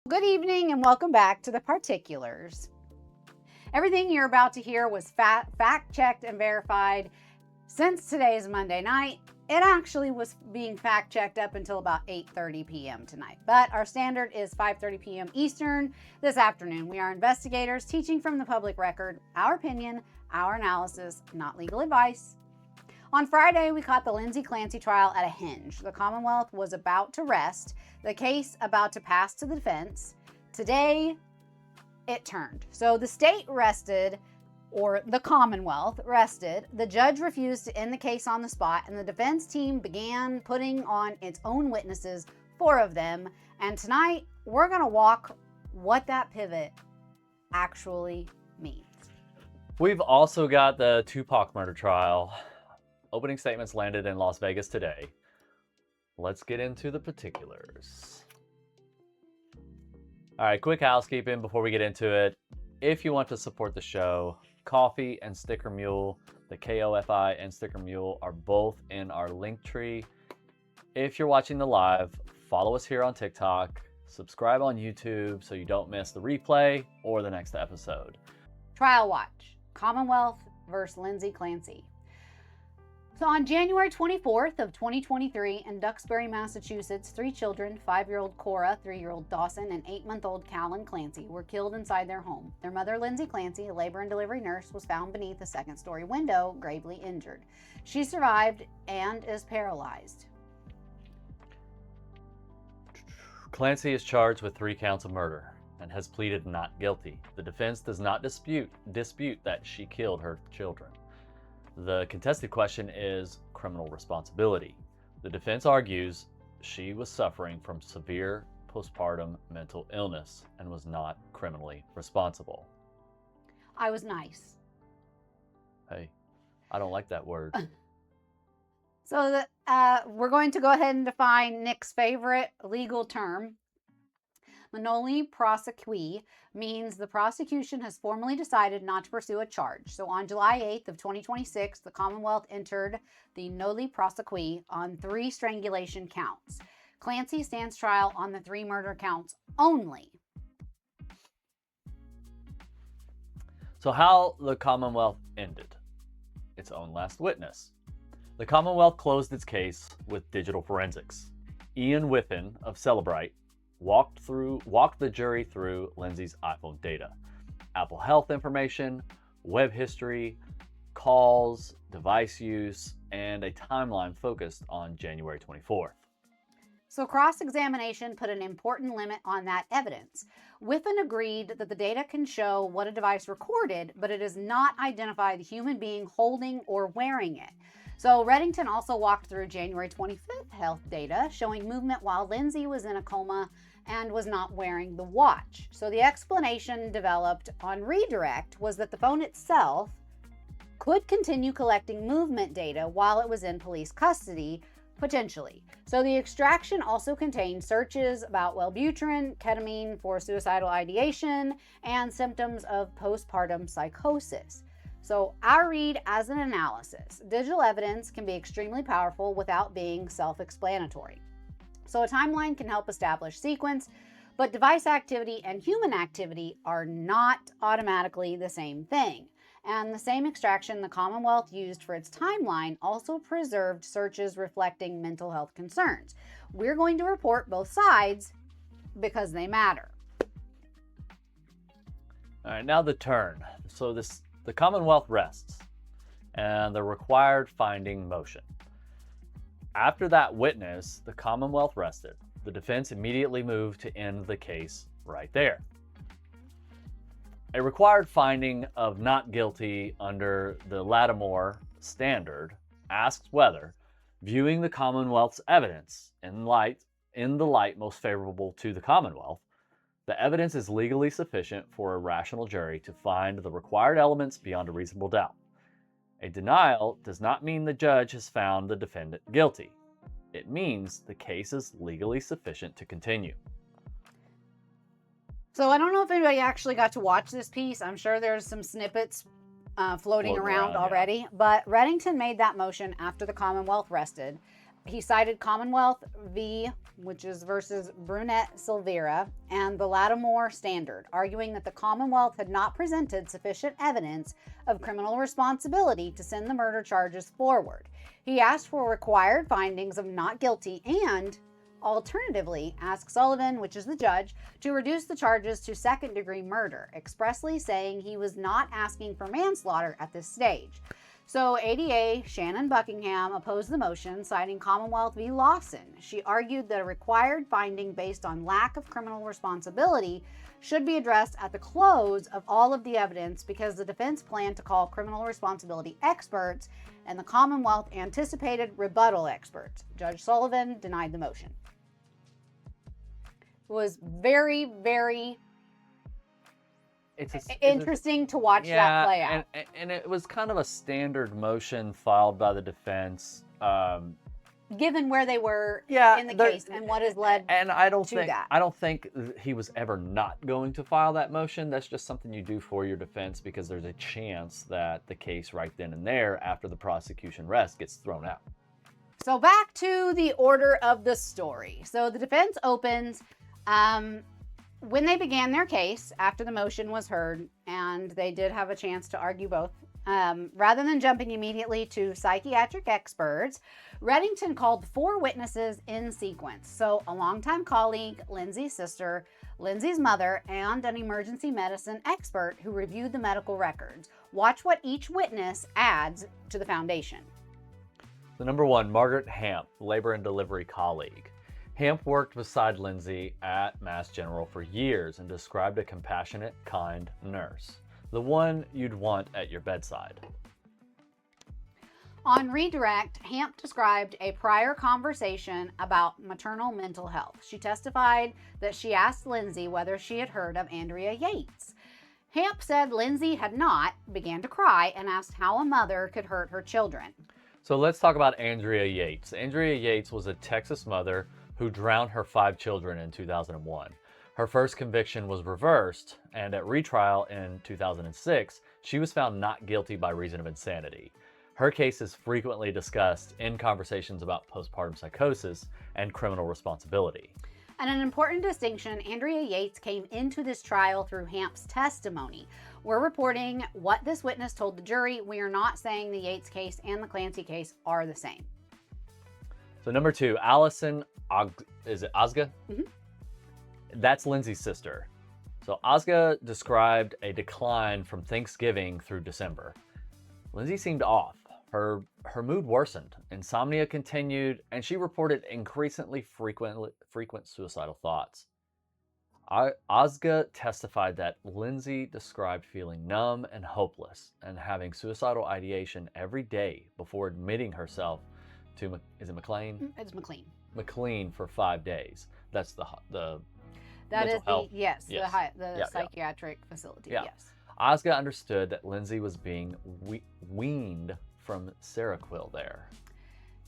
Good evening and welcome back to The Particulars. Everything you're about to hear was fact-checked and verified since today's Monday night. It actually was being fact-checked up until about 8:30 p.m. tonight, but our standard is 5:30 p.m. Eastern this afternoon. We are investigators teaching from the public record, our opinion, our analysis, not legal advice. On Friday, we caught the Lindsay Clancy trial at a hinge. The Commonwealth was about to rest, the case about to pass to the defense. Today, it turned. So the state rested, or the Commonwealth rested. The judge refused to end the case on the spot, and the defense team began putting on its own witnesses, 4 of them. And tonight, we're going to walk what that pivot actually means. We've also got the Tupac murder trial. Opening statements landed in Las Vegas today. Let's get into the particulars. All right, quick housekeeping before we get into it. If you want to support the show, Coffee and Sticker Mule, the KOFI and Sticker Mule are both in our link tree. If you're watching the live, follow us here on TikTok, subscribe on YouTube so you don't miss the replay or the next episode. Trial watch, Commonwealth versus Lindsay Clancy. So on January 24th of 2023 in Duxbury, Massachusetts, 3 children, 5-year-old Cora, 3-year-old Dawson, and 8-month-old Callan Clancy were killed inside their home. Their mother, Lindsay Clancy, a labor and delivery nurse, was found beneath a second-story window, gravely injured. She survived and is paralyzed. Clancy is charged with 3 counts of murder and has pleaded not guilty. The defense does not dispute that she killed her children. The contested question is criminal responsibility. The defense argues she was suffering from severe postpartum mental illness and was not criminally responsible. I was nice. Hey, I don't like that word. So we're going to go ahead and define Nic's favorite legal term. Noli prosequi means the prosecution has formally decided not to pursue a charge. So on July 8th of 2026, the Commonwealth entered the noli prosequi on 3 strangulation counts. Clancy stands trial on the 3 murder counts only. So how the Commonwealth ended? Its own last witness. The Commonwealth closed its case with digital forensics. Ian Whiffen of Cellebrite walked the jury through Lindsay's iPhone data, Apple Health information, web history, calls, device use, and a timeline focused on January 24th. So cross-examination put an important limit on that evidence. Whiffen agreed that the data can show what a device recorded, but it does not identify the human being holding or wearing it. So Reddington also walked through January 25th health data showing movement while Lindsay was in a coma and was not wearing the watch. So the explanation developed on redirect was that the phone itself could continue collecting movement data while it was in police custody, potentially. So the extraction also contained searches about Wellbutrin, ketamine for suicidal ideation, and symptoms of postpartum psychosis. So our read as an analysis, digital evidence can be extremely powerful without being self-explanatory. So a timeline can help establish sequence, but device activity and human activity are not automatically the same thing. And the same extraction the Commonwealth used for its timeline also preserved searches reflecting mental health concerns. We're going to report both sides because they matter. All right, now the turn. So the Commonwealth rests and the required finding motion. After that witness, the Commonwealth rested. The defense immediately moved to end the case right there. A required finding of not guilty under the Latimore standard asks whether, viewing the Commonwealth's evidence in the light most favorable to the Commonwealth, the evidence is legally sufficient for a rational jury to find the required elements beyond a reasonable doubt. A denial does not mean the judge has found the defendant guilty. It means the case is legally sufficient to continue. So I don't know if anybody actually got to watch this piece. I'm sure there's some snippets floating around already. Yeah. But Reddington made that motion after the Commonwealth rested. He cited Commonwealth which is versus Brunette Silvera, and the Latimore standard, arguing that the Commonwealth had not presented sufficient evidence of criminal responsibility to send the murder charges forward. He asked for required findings of not guilty and, alternatively, asked Sullivan, which is the judge, to reduce the charges to second-degree murder, expressly saying he was not asking for manslaughter at this stage. So ADA Shannon Buckingham opposed the motion, citing Commonwealth v. Lawson. She argued that a required finding based on lack of criminal responsibility should be addressed at the close of all of the evidence because the defense planned to call criminal responsibility experts and the Commonwealth anticipated rebuttal experts. Judge Sullivan denied the motion. It was very, very interesting to watch that play out. And it was kind of a standard motion filed by the defense. Given where they were in the case and what has led and I don't to that. I don't think he was ever not going to file that motion. That's just something you do for your defense because there's a chance that the case right then and there after the prosecution rests gets thrown out. So back to the order of the story. So the defense opens when they began their case after the motion was heard, and they did have a chance to argue both. Rather than jumping immediately to psychiatric experts, Reddington called 4 witnesses in sequence. So a longtime colleague, Lindsay's sister, Lindsay's mother, and an emergency medicine expert who reviewed the medical records. Watch what each witness adds to the foundation. So number 1, Margaret Hamp, labor and delivery colleague. Hamp worked beside Lindsay at Mass General for years and described a compassionate, kind nurse. The one you'd want at your bedside. On redirect, Hamp described a prior conversation about maternal mental health. She testified that she asked Lindsay whether she had heard of Andrea Yates. Hamp said Lindsay had not, began to cry, and asked how a mother could hurt her children. So let's talk about Andrea Yates. Andrea Yates was a Texas mother who drowned her 5 children in 2001. Her first conviction was reversed, and at retrial in 2006, she was found not guilty by reason of insanity. Her case is frequently discussed in conversations about postpartum psychosis and criminal responsibility. And an important distinction, Andrea Yates came into this trial through Hamp's testimony. We're reporting what this witness told the jury. We are not saying the Yates case and the Clancy case are the same. So number 2, Allison, is it Ozga? Mm-hmm. That's Lindsay's sister. So Ozga described a decline from Thanksgiving through December. Lindsay seemed off. Her mood worsened, insomnia continued, and she reported increasingly frequent suicidal thoughts. Ozga testified that Lindsay described feeling numb and hopeless and having suicidal ideation every day before admitting herself to, is it McLean? It's McLean. McLean for 5 days. That's the that is health. the psychiatric facility. Yeah. Yes. Ozga understood that Lindsay was being weaned from Seroquel there.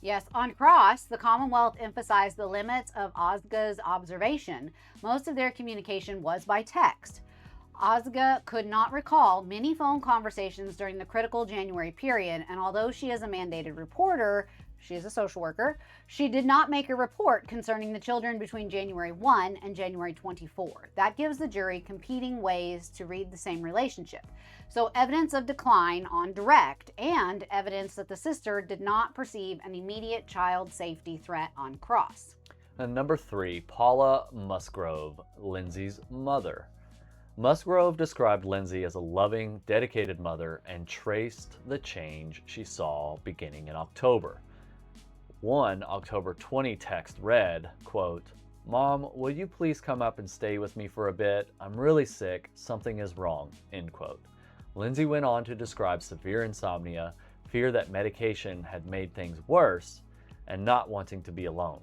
Yes, on cross, the Commonwealth emphasized the limits of Ozga's observation. Most of their communication was by text. Ozga could not recall many phone conversations during the critical January period, and although she is a mandated reporter, she is a social worker, she did not make a report concerning the children between January 1 and January 24. That gives the jury competing ways to read the same relationship. So evidence of decline on direct and evidence that the sister did not perceive an immediate child safety threat on cross. And number 3, Paula Musgrove, Lindsay's mother. Musgrove described Lindsay as a loving, dedicated mother and traced the change she saw beginning in October. One October 20 text read, quote, "Mom, will you please come up and stay with me for a bit? I'm really sick. Something is wrong," end quote. Lindsay went on to describe severe insomnia, fear that medication had made things worse, and not wanting to be alone.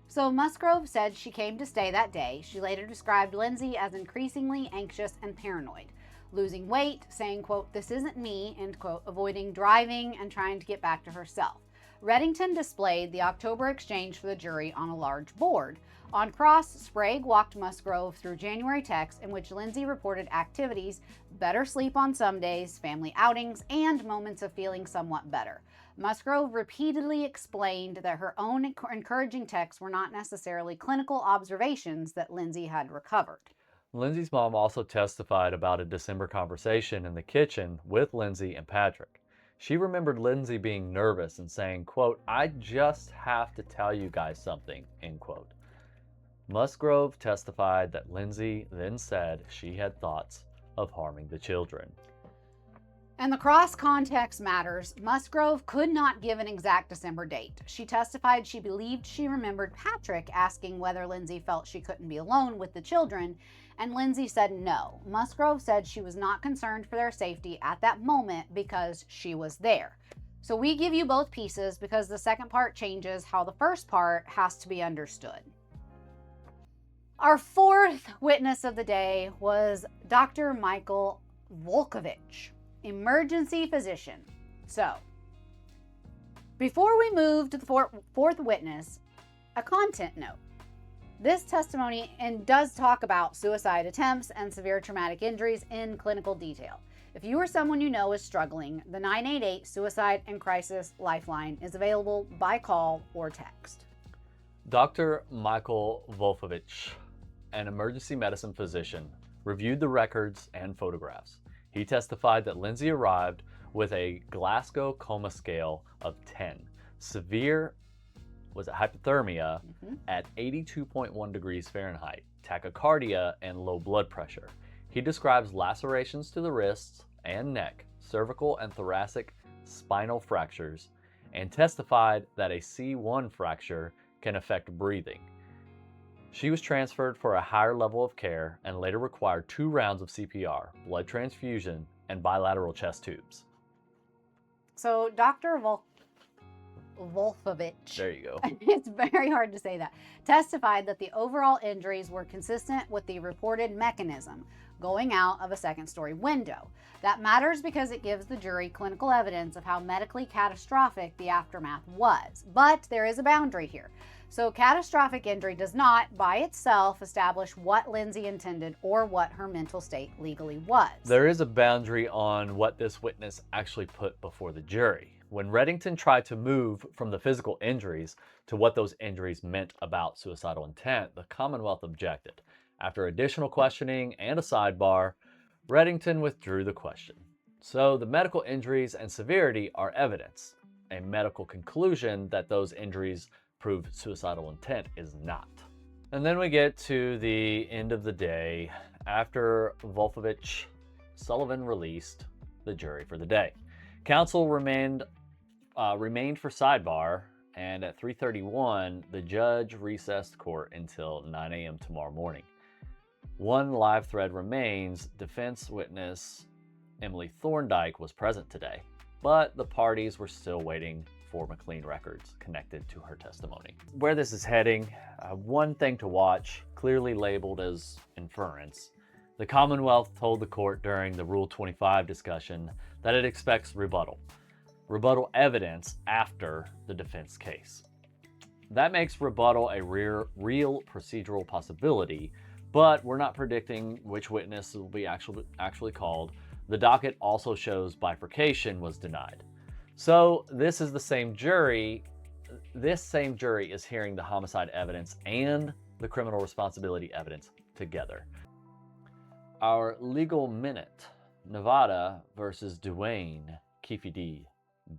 So Musgrove said she came to stay that day. She later described Lindsay as increasingly anxious and paranoid, losing weight, saying, quote, "This isn't me," end quote, avoiding driving and trying to get back to herself. Reddington displayed the October exchange for the jury on a large board. On cross, Sprague walked Musgrove through January texts in which Lindsay reported activities, better sleep on some days, family outings, and moments of feeling somewhat better. Musgrove repeatedly explained that her own encouraging texts were not necessarily clinical observations that Lindsay had recovered. Lindsay's mom also testified about a December conversation in the kitchen with Lindsay and Patrick. She remembered Lindsay being nervous and saying, quote, "I just have to tell you guys something," end quote. Musgrove testified that Lindsay then said she had thoughts of harming the children. And the cross context matters. Musgrove could not give an exact December date. She testified she believed she remembered Patrick asking whether Lindsay felt she couldn't be alone with the children, and Lindsay said no. Musgrove said she was not concerned for their safety at that moment because she was there. So we give you both pieces because the second part changes how the first part has to be understood. Our fourth witness of the day was Dr. Michael Vulfovich, emergency physician. So, before we move to the fourth witness, a content note. This testimony does talk about suicide attempts and severe traumatic injuries in clinical detail. If you or someone you know is struggling, the 988 Suicide and Crisis Lifeline is available by call or text. Dr. Michael Vulfovich, an emergency medicine physician, reviewed the records and photographs. He testified that Lindsay arrived with a Glasgow coma scale of 10, severe hypothermia at 82.1 degrees Fahrenheit, tachycardia, and low blood pressure. He describes lacerations to the wrists and neck, cervical and thoracic spinal fractures, and testified that a C1 fracture can affect breathing. She was transferred for a higher level of care and later required 2 rounds of CPR, blood transfusion, and bilateral chest tubes. So Dr. Vulfovich, there you go. It's very hard to say that, testified that the overall injuries were consistent with the reported mechanism, going out of a second-story window. That matters because it gives the jury clinical evidence of how medically catastrophic the aftermath was. But there is a boundary here. So catastrophic injury does not, by itself, establish what Lindsay intended or what her mental state legally was. There is a boundary on what this witness actually put before the jury. When Reddington tried to move from the physical injuries to what those injuries meant about suicidal intent, the Commonwealth objected. After additional questioning and a sidebar, Reddington withdrew the question. So the medical injuries and severity are evidence. A medical conclusion that those injuries proved suicidal intent is not. And then we get to the end of the day. After Vulfovich, Sullivan released the jury for the day. Counsel remained for sidebar, and at 3:31, the judge recessed court until 9 a.m. tomorrow morning. One live thread remains. Defense witness Emily Thorndike was present today, but the parties were still waiting for McLean records connected to her testimony. Where this is heading, one thing to watch, clearly labeled as inference. The Commonwealth told the court during the Rule 25 discussion that it expects rebuttal evidence after the defense case. That makes rebuttal a real procedural possibility, but we're not predicting which witness will be actually called. The docket also shows bifurcation was denied. So this same jury is hearing the homicide evidence and the criminal responsibility evidence together. Our legal minute, Nevada versus Duane Keefe D.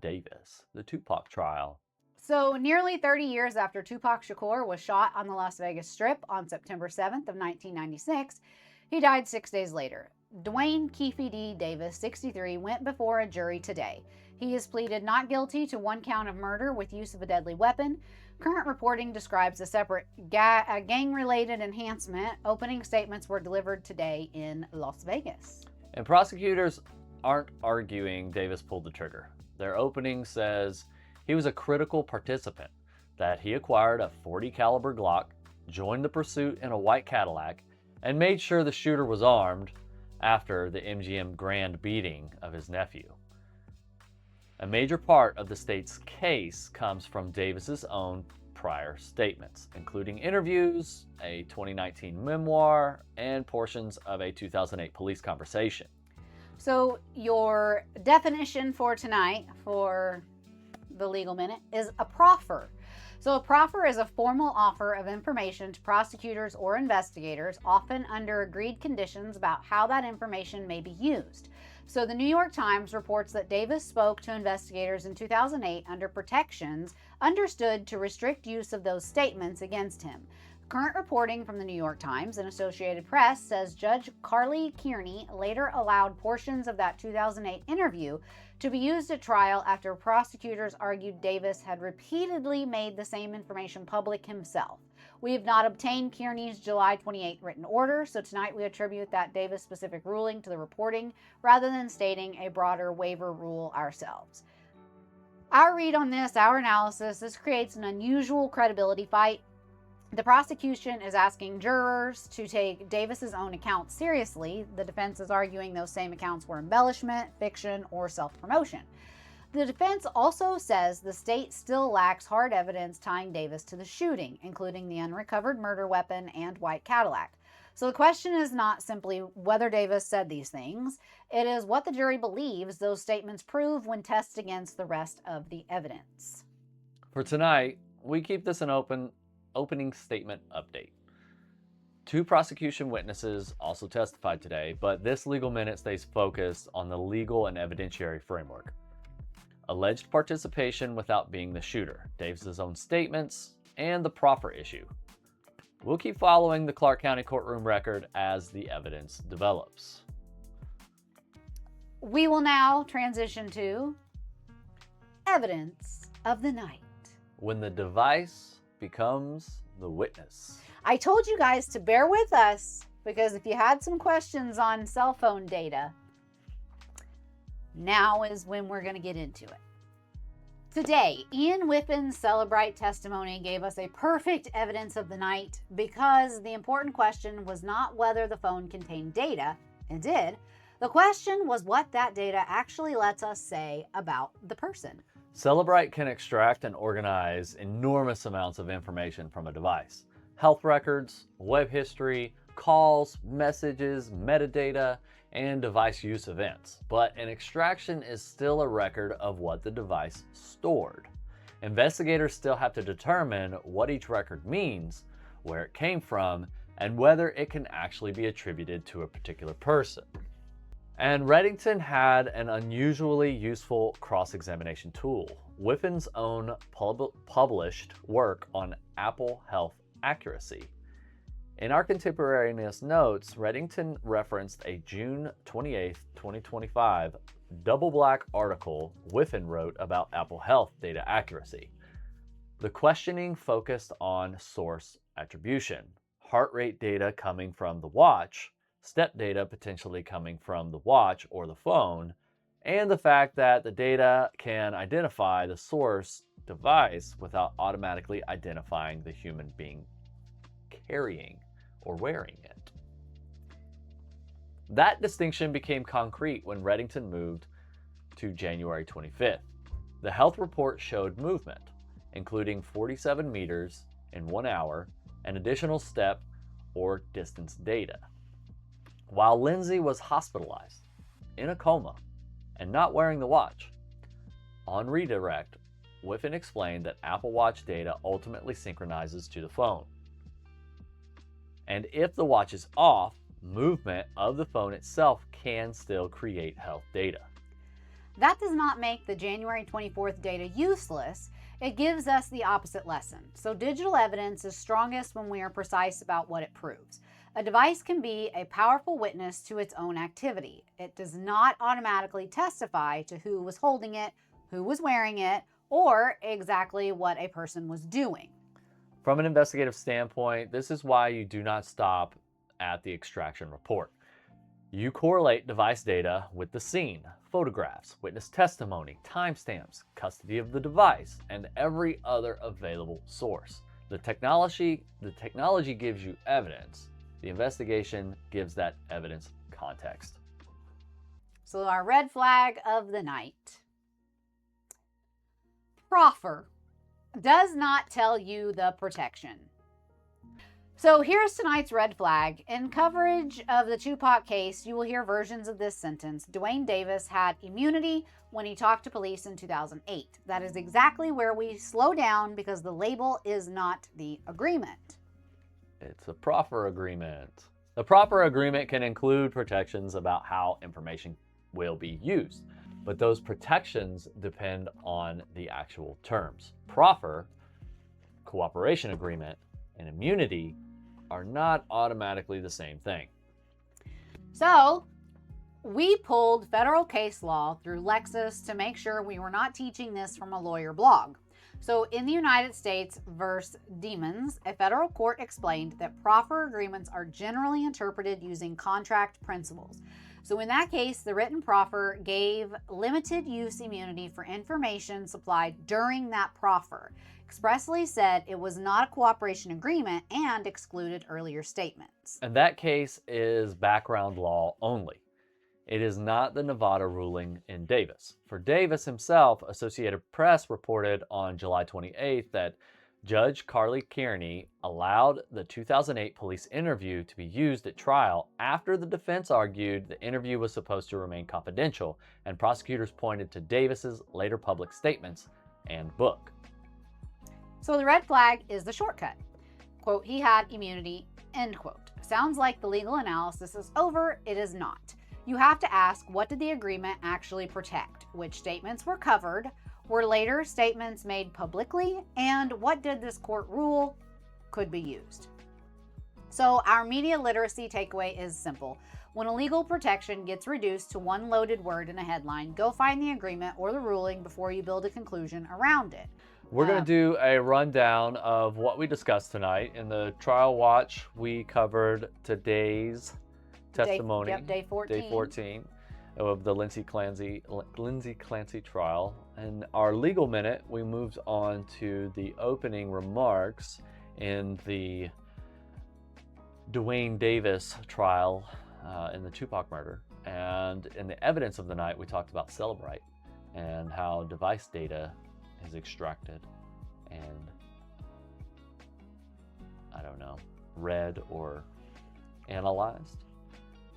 Davis, the Tupac trial. So nearly 30 years after Tupac Shakur was shot on the Las Vegas Strip on September 7th of 1996, he died 6 days later. Duane Keefe D. Davis, 63, went before a jury today. He has pleaded not guilty to 1 count of murder with use of a deadly weapon. Current reporting describes a separate gang-related enhancement. Opening statements were delivered today in Las Vegas. And prosecutors aren't arguing Davis pulled the trigger. Their opening says he was a critical participant, that he acquired a .40 caliber Glock, joined the pursuit in a white Cadillac, and made sure the shooter was armed after the MGM grand beating of his nephew. A major part of the state's case comes from Davis's own prior statements, including interviews, a 2019 memoir, and portions of a 2008 police conversation. So your definition for tonight for the legal minute is a proffer. So a proffer is a formal offer of information to prosecutors or investigators, often under agreed conditions about how that information may be used. So the New York Times reports that Davis spoke to investigators in 2008 under protections understood to restrict use of those statements against him. Current reporting from the New York Times and Associated Press says Judge Carly Kearney later allowed portions of that 2008 interview to be used at trial after prosecutors argued Davis had repeatedly made the same information public himself. We have not obtained Kearney's July 28 written order, so tonight we attribute that Davis-specific ruling to the reporting rather than stating a broader waiver rule ourselves. Our read on this, our analysis, this creates an unusual credibility fight. The prosecution is asking jurors to take Davis's own accounts seriously. The defense is arguing those same accounts were embellishment, fiction, or self-promotion. The defense also says the state still lacks hard evidence tying Davis to the shooting, including the unrecovered murder weapon and white Cadillac. So the question is not simply whether Davis said these things, it is what the jury believes those statements prove when tested against the rest of the evidence. For tonight, we keep this an opening statement update. 2 prosecution witnesses also testified today, but this legal minute stays focused on the legal and evidentiary framework. Alleged participation without being the shooter, Davis's own statements, and the proffer issue. We'll keep following the Clark County courtroom record as the evidence develops. We will now transition to evidence of the night. When the device becomes the witness. I told you guys to bear with us because if you had some questions on cell phone data, now is when we're going to get into it. Today, Ian Whiffen's Cellebrite testimony gave us a perfect evidence of the night because the important question was not whether the phone contained data. It did. The question was what that data actually lets us say about the person. Cellebrite can extract and organize enormous amounts of information from a device. Health records, web history, calls, messages, metadata, and device use events. But an extraction is still a record of what the device stored. Investigators still have to determine what each record means, where it came from, and whether it can actually be attributed to a particular person. And Reddington had an unusually useful cross-examination tool, Whiffen's own published work on Apple Health accuracy. In our contemporaneous notes, Reddington referenced a June 28, 2025 double black article Whiffen wrote about Apple Health data accuracy. The questioning focused on source attribution, heart rate data coming from the watch, step data potentially coming from the watch or the phone, and the fact that the data can identify the source device without automatically identifying the human being carrying or wearing it. That distinction became concrete when Reddington moved to January 25th. The health report showed movement, including 47 meters in 1 hour and additional step or distance data. While Lindsay was hospitalized, in a coma, and not wearing the watch. On redirect, Whiffen explained that Apple Watch data ultimately synchronizes to the phone. And if the watch is off, movement of the phone itself can still create health data. That does not make the January 24th data useless. It gives us the opposite lesson. So digital evidence is strongest when we are precise about what it proves. A device can be a powerful witness to its own activity. It does not automatically testify to who was holding it, who was wearing it, or exactly what a person was doing. From an investigative standpoint, this is why you do not stop at the extraction report. You correlate device data with the scene, photographs, witness testimony, timestamps, custody of the device, and every other available source. The technology gives you evidence. The investigation gives that evidence context. So our red flag of the night. Proffer. does not tell you the protection. So here's tonight's red flag. In coverage of the Tupac case, you will hear versions of this sentence. Dwayne Davis had immunity when he talked to police in 2008. That is exactly where we slow down because the label is not the agreement. It's a proffer agreement. The proffer agreement can include protections about how information will be used, but those protections depend on the actual terms. Proffer, cooperation agreement, and immunity are not automatically the same thing. So, we pulled federal case law through Lexis to make sure we were not teaching this from a lawyer blog. So, in the United States versus Demons, a federal court explained that proffer agreements are generally interpreted using contract principles. So, in that case, the written proffer gave limited use immunity for information supplied during that proffer, expressly said it was not a cooperation agreement, and excluded earlier statements. And that case is background law only. It is not the Nevada ruling in Davis. For Davis himself, Associated Press reported on July 28th that Judge Carly Kearney allowed the 2008 police interview to be used at trial after the defense argued the interview was supposed to remain confidential, and prosecutors pointed to Davis's later public statements and book. So the red flag is the shortcut. Quote, he had immunity, end quote. Sounds like the legal analysis is over. It is not. You have to ask, what did the agreement actually protect? Which statements were covered? Were later statements made publicly? And what did this court rule could be used? So our media literacy takeaway is simple. When a legal protection gets reduced to one loaded word in a headline, go find the agreement or the ruling before you build a conclusion around it. We're going to do a rundown of what we discussed tonight. In the trial watch, we covered today's testimony, day 14. Day 14 of the Lindsay Clancy trial. In our legal minute, we moved on to the opening remarks in the Dwayne Davis trial in the Tupac murder. And in the evidence of the night, we talked about Cellebrite and how device data is extracted and, I don't know, read or analyzed.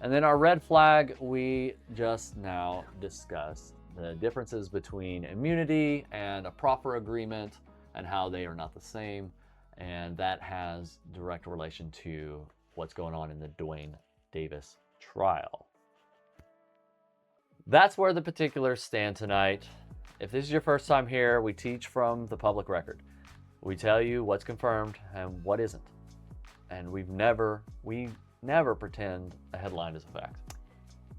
And then our red flag, we just now discussed the differences between immunity and a proffer agreement and how they are not the same. And that has direct relation to what's going on in the Dwayne Davis trial. That's where the particulars stand tonight. If this is your first time here, we teach from the public record. We tell you what's confirmed and what isn't. And we never pretend a headline is a fact.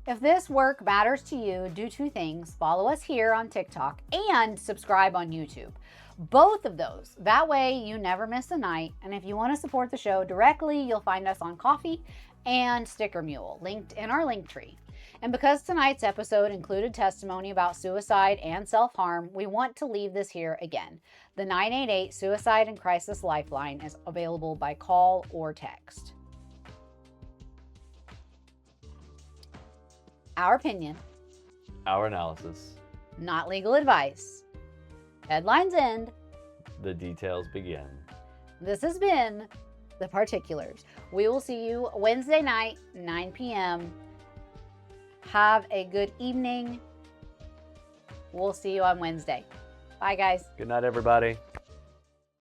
If this work matters to you, do two things. Follow us here on TikTok and subscribe on YouTube. Both of those. That way you never miss a night. And if you want to support the show directly, you'll find us on Coffee and Sticker Mule, linked in our link tree. And because tonight's episode included testimony about suicide and self-harm, we want to leave this here again. The 988 Suicide and Crisis Lifeline is available by call or text. Our opinion. Our analysis. Not legal advice. Headlines end. The details begin. This has been The Particulars. We will see you Wednesday night, 9 p.m. Have a good evening. We'll see you on Wednesday. Bye, guys. Good night, everybody.